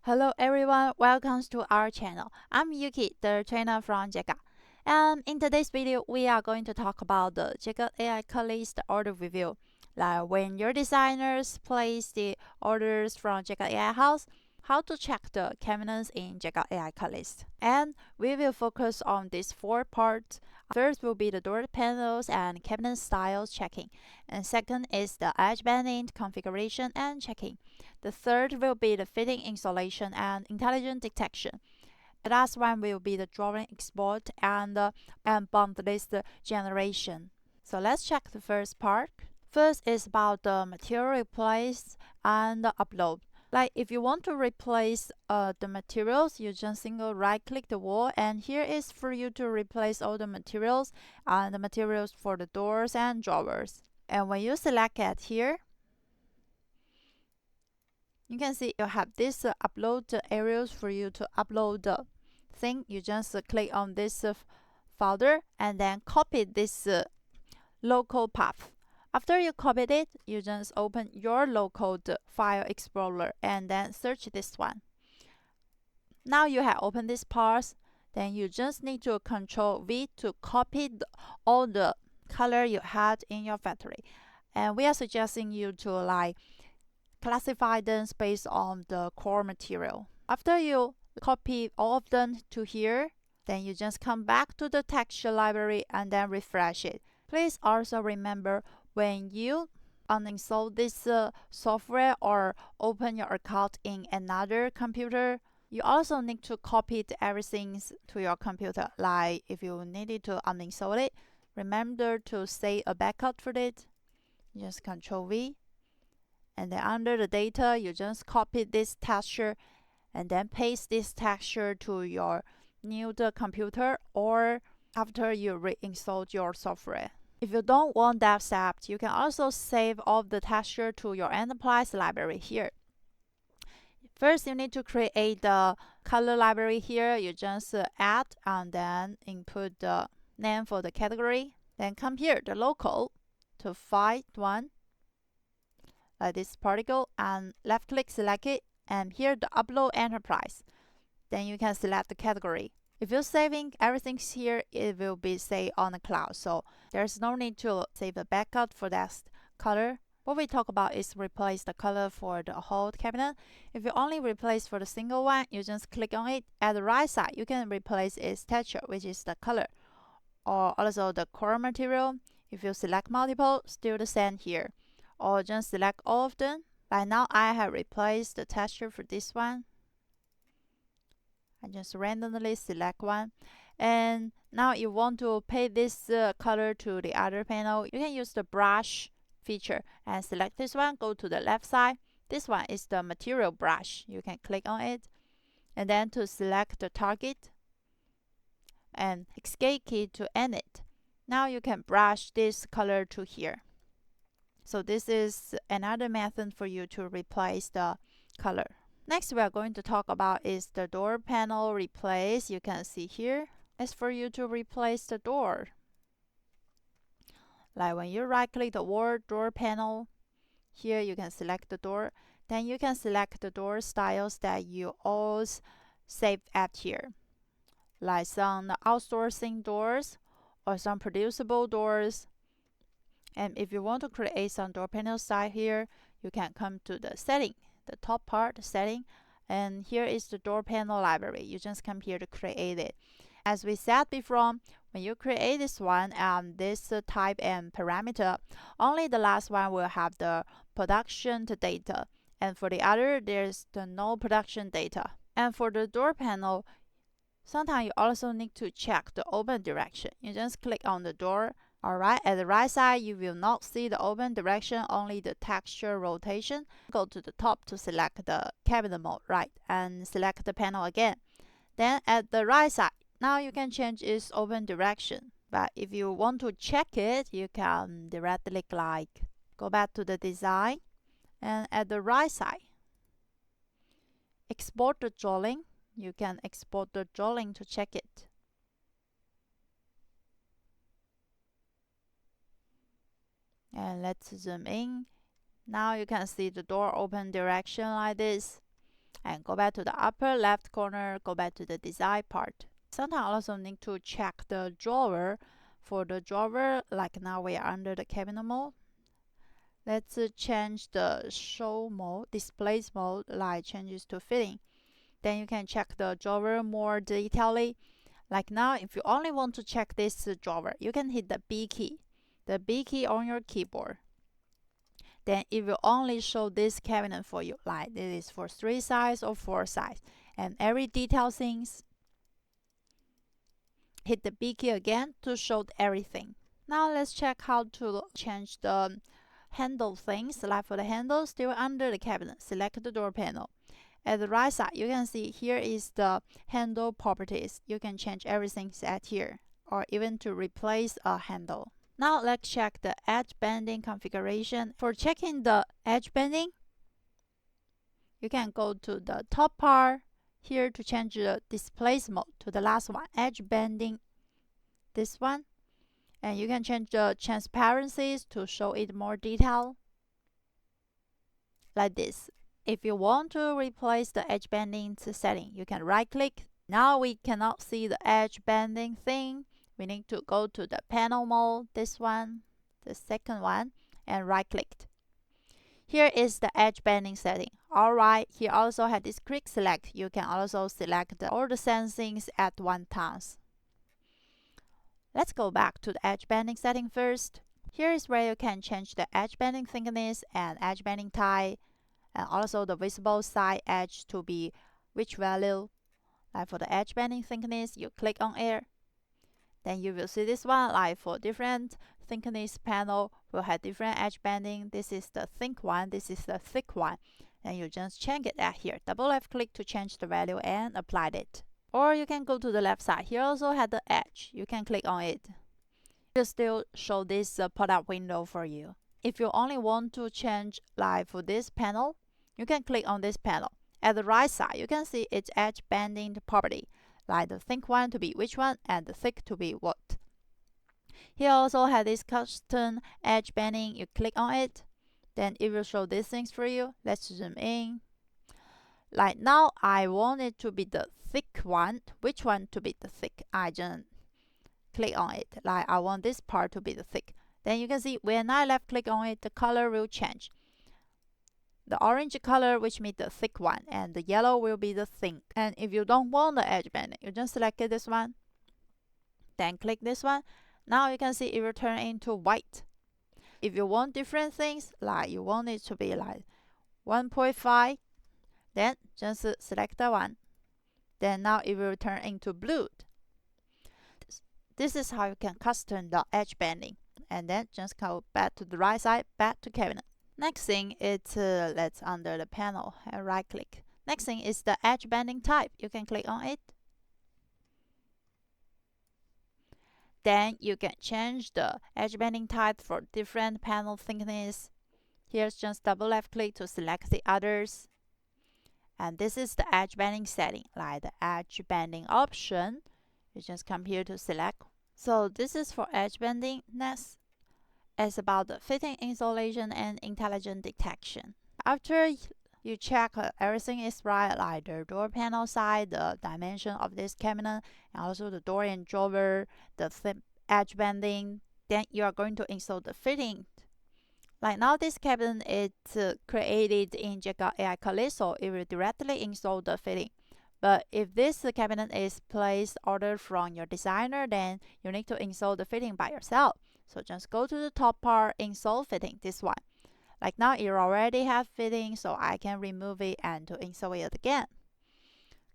Hello everyone, welcome to our channel. I'm Yuki, the trainer from JEGA. And in today's video, we are going to talk about the JEGA AiCutlist order review. Like when your designers place the orders from JEGA AiHouse, how to check the cabinets in JEGA AiCutlist. And we will focus on these 4 parts. First will be the door panels and cabinet styles checking. And second is the edgebanding configuration and checking. The third will be the fitting installation and intelligent detection. The last one will be the drawing export and BOM list generation. So let's check the first part. First is about the material replace and upload. Like if you want to replace the materials, you just single right click the wall, and here is for you to replace all the materials and the materials for the doors and drawers. And when you select it here, you can see you have this upload areas for you to upload the thing. You just click on this folder and then copy this local path. After you copied it, you just open your local file explorer and then search this one. Now you have opened this path, then you just need to Control V to copy all the color you had in your factory. And we are suggesting you to classify them based on the core material. After you copy all of them to here, then you just come back to the texture library and then refresh it. Please also remember, when you uninstall this software or open your account in another computer, you also need to copy everything to your computer. Like if you needed to uninstall it, remember to save a backup for it. Just Control V. And then under the data, you just copy this texture and then paste this texture to your new computer or after you reinstalled your software. If you don't want that step, you can also save all the texture to your enterprise library here. First, you need to create the color library here. You just add and then input the name for the category. Then come here, the local, to find one, like this particle, and left click select it, and here the upload enterprise. Then you can select the category. If you're saving everything here, it will be saved on the cloud, so there's no need to save a backup for that color. What we talk about is replace the color for the whole cabinet. If you only replace for the single one, you just click on it. At the right side, you can replace its texture, which is the color, or also the core material. If you select multiple, still the same here, or just select all of them. By now, I have replaced the texture for this one. I just randomly select one, and now you want to paste this color to the other panel. You can use the brush feature and select this one, go to the left side. This one is the material brush. You can click on it and then to select the target and escape key to end it. Now you can brush this color to here. So this is another method for you to replace the color. Next we are going to talk about is the door panel replace. You can see here is for you to replace the door. Like when you right click the word door panel, here you can select the door. Then you can select the door styles that you all saved at here. Like some outsourcing doors or some producible doors. And if you want to create some door panel style here, you can come to the setting, the top part, setting, and here is the door panel library. You just come here to create it. As we said before, when you create this one and this type and parameter, only the last one will have the production data, and for the other, there's the no production data. And for the door panel, sometimes you also need to check the open direction. You just click on the door. Alright, at the right side, you will not see the open direction, only the texture rotation. Go to the top to select the cabinet mode, right, and select the panel again. Then at the right side, now you can change its open direction. But if you want to check it, you can directly go back to the design, and at the right side, export the drawing. You can export the drawing to check it. And let's zoom in. Now you can see the door open direction like this. and go back to the upper left corner, go back to the design part. Sometimes I also need to check the drawer. For the drawer, like now we are under the cabinet mode. Let's change the show mode, displays mode, like changes to fitting. Then you can check the drawer more detailedly. Like now, if you only want to check this drawer, you can hit the B key on your keyboard. Then it will only show this cabinet for you, like this is for 3 size or 4 size. And every detail things, hit the B key again to show everything. Now let's check how to change the handle things. Like for the handle, still under the cabinet, select the door panel. At the right side, you can see here is the handle properties. You can change everything set here, or even to replace a handle. Now let's check the edge banding configuration. For checking the edge banding, you can go to the top part here to change the displays mode to the last one, edge banding, this one. And you can change the transparencies to show it more detail, like this. If you want to replace the edge banding setting, you can right click. Now we cannot see the edge banding thing. We need to go to the panel mode, this one, the second one, and right click. Here is the edge banding setting. Alright, here also have this quick select. You can also select all the settings at one time. Let's go back to the edge banding setting first. Here is where you can change the edge banding thickness and edge banding type, and also the visible side edge to be which value. Like for the edge banding thickness, you click on it. Then you will see this one, like for different thickness panel will have different edge banding. This is the thick one, this is the thick one. And you just change it at here. Double left click to change the value and apply it. Or you can go to the left side. Here also have the edge. You can click on it. It will still show this pop-up window for you. If you only want to change, like for this panel, you can click on this panel. At the right side, you can see its edge banding property, like the thick one to be which one and the thick to be what. Here also have this custom edge banding. You click on it, then it will show these things for you. Let's zoom in. Like now, I want it to be the thick one. Which one to be the thick? I just click on it. Like I want this part to be the thick. Then you can see when I left click on it, the color will change. The orange color, which means the thick one, and the yellow will be the thin. And if you don't want the edge banding, you just select this one, then click this one. Now you can see it will turn into white. If you want different things, like you want it to be like 1.5, then just select that one. Then now it will turn into blue. This is how you can custom the edge banding. And then just go back to the right side, back to cabinet. Next thing is let's under the panel and right click. Next thing is the edge banding type. You can click on it. Then you can change the edge banding type for different panel thickness. Here's just double left click to select the others. And this is the edge banding setting, like the edge banding option. You just come here to select. So this is for edge banding. Next is about the fitting installation and intelligent detection. After you check everything is right, like the door panel side, the dimension of this cabinet, and also the door and drawer, the edge banding, then you are going to install the fitting. Like now this cabinet is created in JEGA AiCutlist, so it will directly install the fitting. But if this cabinet is placed order from your designer, then you need to install the fitting by yourself. So just go to the top part, install fitting, this one. Like now you already have fitting, so I can remove it and to install it again.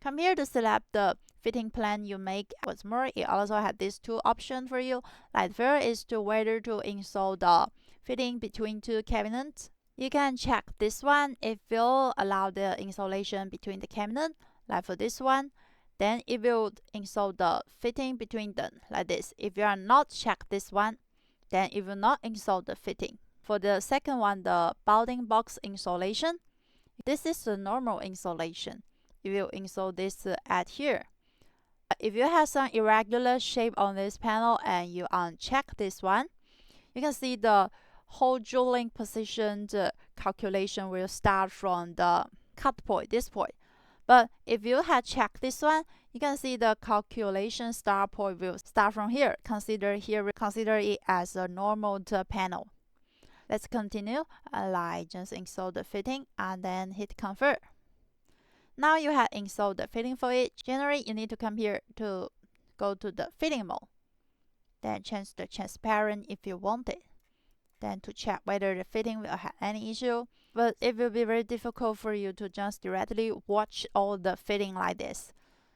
Come here to select the fitting plan you make. What's more, it also has these two options for you. Like first is to whether to install the fitting between two cabinets. You can check this one if you'll allow the installation between the cabinet. Like for this one, then it will install the fitting between them, like this. If you are not check this one, then it will not install the fitting. For the second one, the bounding box installation, this is the normal installation. You will install this at here. If you have some irregular shape on this panel and you uncheck this one, you can see the whole drilling position calculation will start from the cut point, this point. But if you had checked this one, you can see the calculation start point will start from here. Consider it as a normal panel. Let's continue. Like just install the fitting and then hit confirm. Now you have installed the fitting for it. Generally, you need to come here to go to the fitting mode. Then change the transparent if you want it. Then to check whether the fitting will have any issue. But it will be very difficult for you to just directly watch all the fitting like this.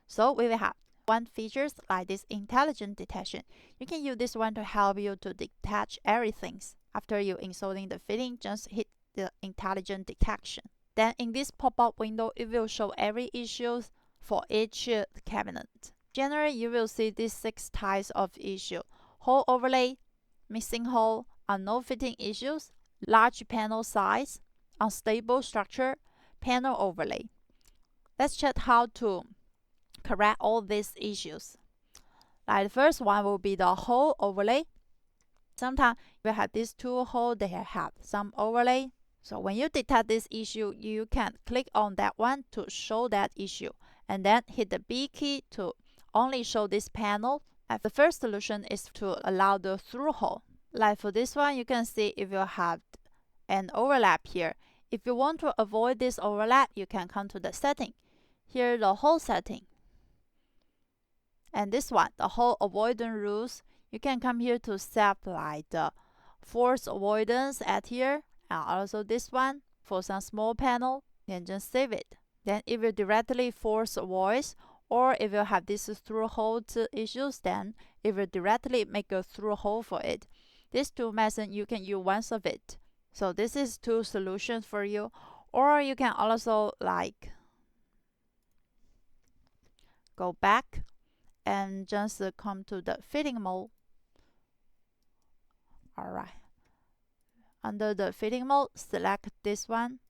So we will have one features like this intelligent detection. You can use this one to help you to detach everything. After you installing the fitting, just hit the intelligent detection. Then in this pop-up window, it will show every issue for each cabinet. Generally, you will see these 6 types of issue: hole overlay, missing hole, unknown fitting issues, large panel size, unstable structure, panel overlay. Let's check how to correct all these issues. Like the first one will be the hole overlay. Sometimes we have these 2 holes, they have some overlay. So when you detect this issue, you can click on that one to show that issue, and then hit the B key to only show this panel. And the first solution is to allow the through hole. Like for this one, you can see if you have an overlap here. If you want to avoid this overlap, you can come to the setting. Here, the hole setting. And this one, the hole avoidance rules, you can come here to set like the force avoidance at here, and also this one for some small panel. Then just save it. Then it will directly force avoid, or if you have this through hole issues, then it will directly make a through hole for it. These 2 methods, you can use one of it. So this is 2 solutions for you. Or you can also like go back and just come to the fitting mode. Alright. Under the fitting mode, select this one.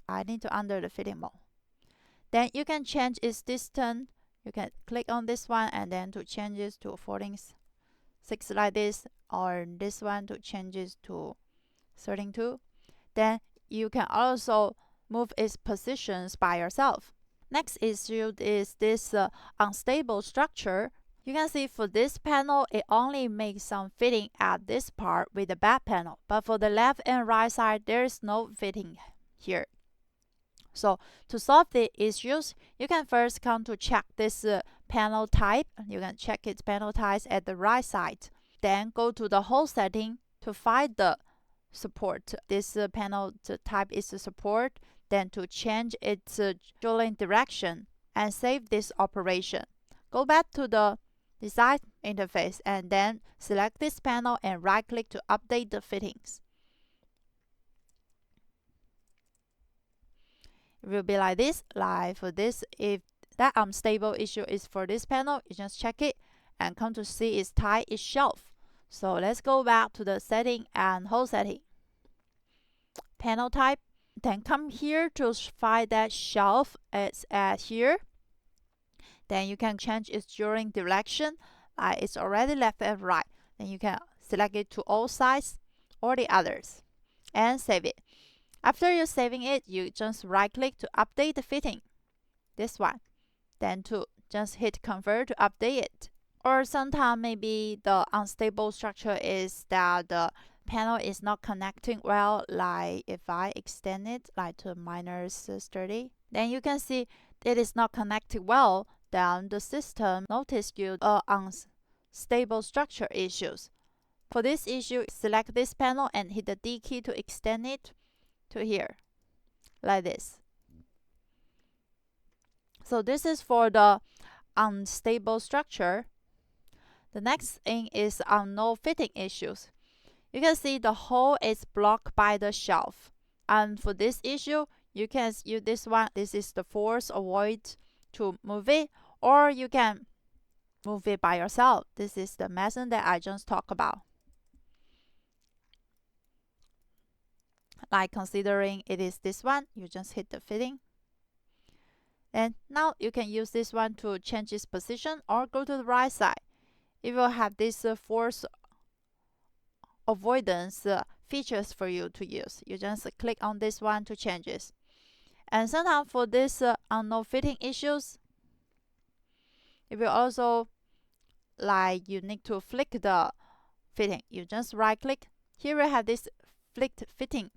I need to under the fitting mode. Then you can change its distance. You can click on this one and then to change it to 14.6 like this, or this one to change it to 13.2. Then you can also move its positions by yourself. Next issue is this unstable structure. You can see for this panel, it only makes some fitting at this part with the back panel. But for the left and right side, there is no fitting here. So to solve the issues, you can first come to check this panel type. You can check its panel types at the right side. Then go to the hole setting to find the support. This panel type is the support. Then to change its drilling direction and save this operation. Go back to the design interface and then select this panel and right click to update the fittings. It will be like this. Like for this, if that unstable issue is for this panel, you just check it and come to see its type is shelf. So let's go back to the setting and hole setting. Panel type. Then come here to find that shelf is at here. Then you can change its drilling direction. It's already left and right. Then you can select it to all sides or the others and save it. After you're saving it, you just right click to update the fitting. This one. Then to just hit confirm to update it. Or sometimes maybe the unstable structure is that the panel is not connecting well. Like if I extend it like to -30, then you can see it is not connected well. Then the system notice you unstable structure issues. For this issue, select this panel and hit the D key to extend it to here, like this. So this is for the unstable structure. The next thing is unknown fitting issues. You can see the hole is blocked by the shelf. And for this issue, you can use this one. This is the force avoid to move it, or you can move it by yourself. This is the method that I just talked about. Like considering it is this one, you just hit the fitting. And now you can use this one to change its position or go to the right side. It will have this force avoidance features for you to use. You just click on this one to change it. And sometimes for this unknown fitting issues, if you also like you need to flick the fitting, you just right click. Here we have this flicked fitting.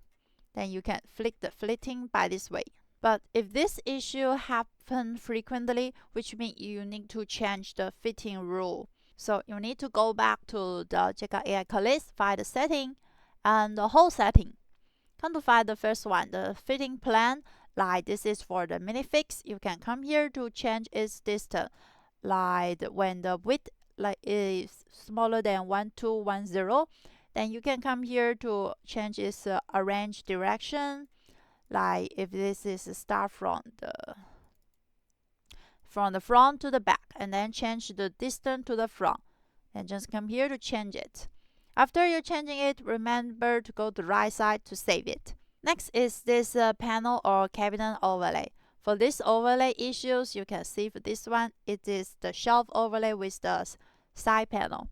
Then you can flick the fitting by this way. But if this issue happens frequently, which means you need to change the fitting rule. So you need to go back to the JEGA AiCutlist, find the setting, and the whole setting. Come to find the first one, the fitting plan. Like this is for the minifix. You can come here to change its distance. Like when the width is smaller than 1210, then you can come here to change its arrange direction. Like if this is start from the front to the back, and then change the distance to the front, and just come here to change it. After you're changing it, remember to go to the right side to save it. Next is this panel or cabinet overlay. For this overlay issues, you can see for this one, it is the shelf overlay with the side panel.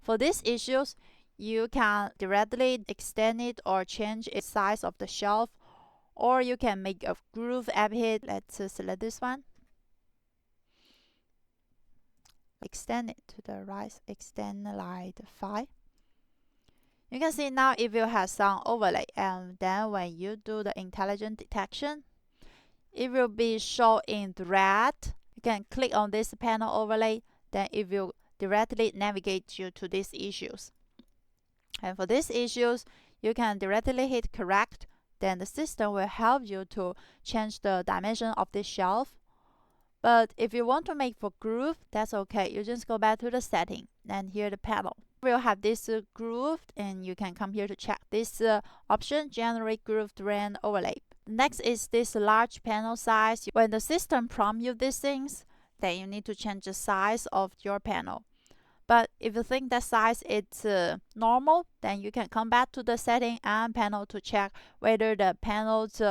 For these issues, you can directly extend it or change its size of the shelf, or you can make a groove up here. Let's select this one. Extend it to the right, extend like 5. You can see now if you have some overlay, and then when you do the intelligent detection, it will be shown in red. You can click on this panel overlay, then it will directly navigate you to these issues. And for these issues, you can directly hit correct, then the system will help you to change the dimension of this shelf. But if you want to make for groove, that's okay. You just go back to the setting, and here the panel. We'll have this groove, and you can come here to check this option, generate groove terrain overlay. Next is this large panel size. When the system prompts you these things, then you need to change the size of your panel. But if you think that size is normal, then you can come back to the setting and panel to check whether the panel's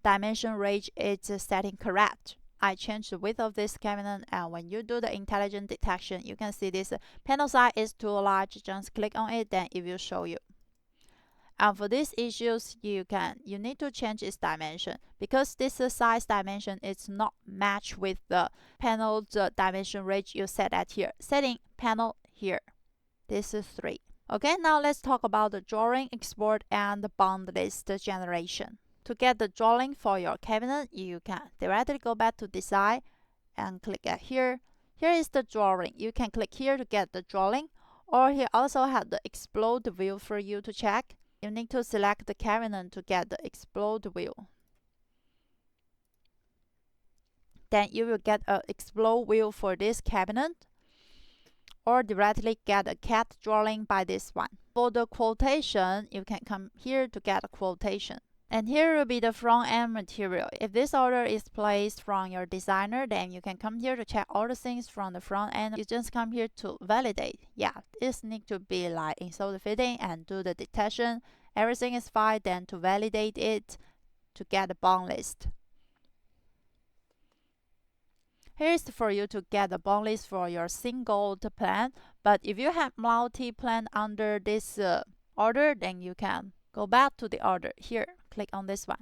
dimension range is setting correct. I changed the width of this cabinet, and when you do the intelligent detection, you can see this panel size is too large. Just click on it, then it will show you. And for these issues, you need to change its dimension, because this size dimension is not matched with the panel's dimension range you set at here. Setting panel here. This is 3. Okay, now let's talk about the drawing, export, and the bond list generation. To get the drawing for your cabinet, you can directly go back to design and click at here. Here is the drawing. You can click here to get the drawing, or here also have the explode view for you to check. You need to select the cabinet to get the explode view. Then you will get an explode view for this cabinet, or directly get a CAD drawing by this one. For the quotation, you can come here to get a quotation. And here will be the front end material. If this order is placed from your designer, then you can come here to check all the things from the front end. You just come here to validate. Yeah, this needs to be like install the fitting and do the detection. Everything is fine, then to validate it to get the bond list. Here's for you to get the bond list for your single plan. But if you have multi-plan under this order, then you can go back to the order here. Click on this one.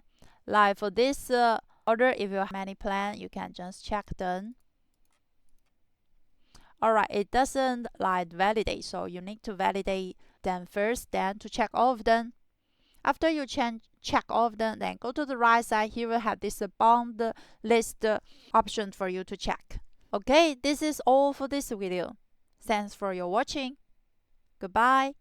Like for this order, if you have many plans, you can just check done. Alright, it doesn't like validate, so you need to validate them first, then to check all of them. After you check all of them, then go to the right side. Here we'll have this bond list option for you to check. Okay, this is all for this video. Thanks for your watching. Goodbye.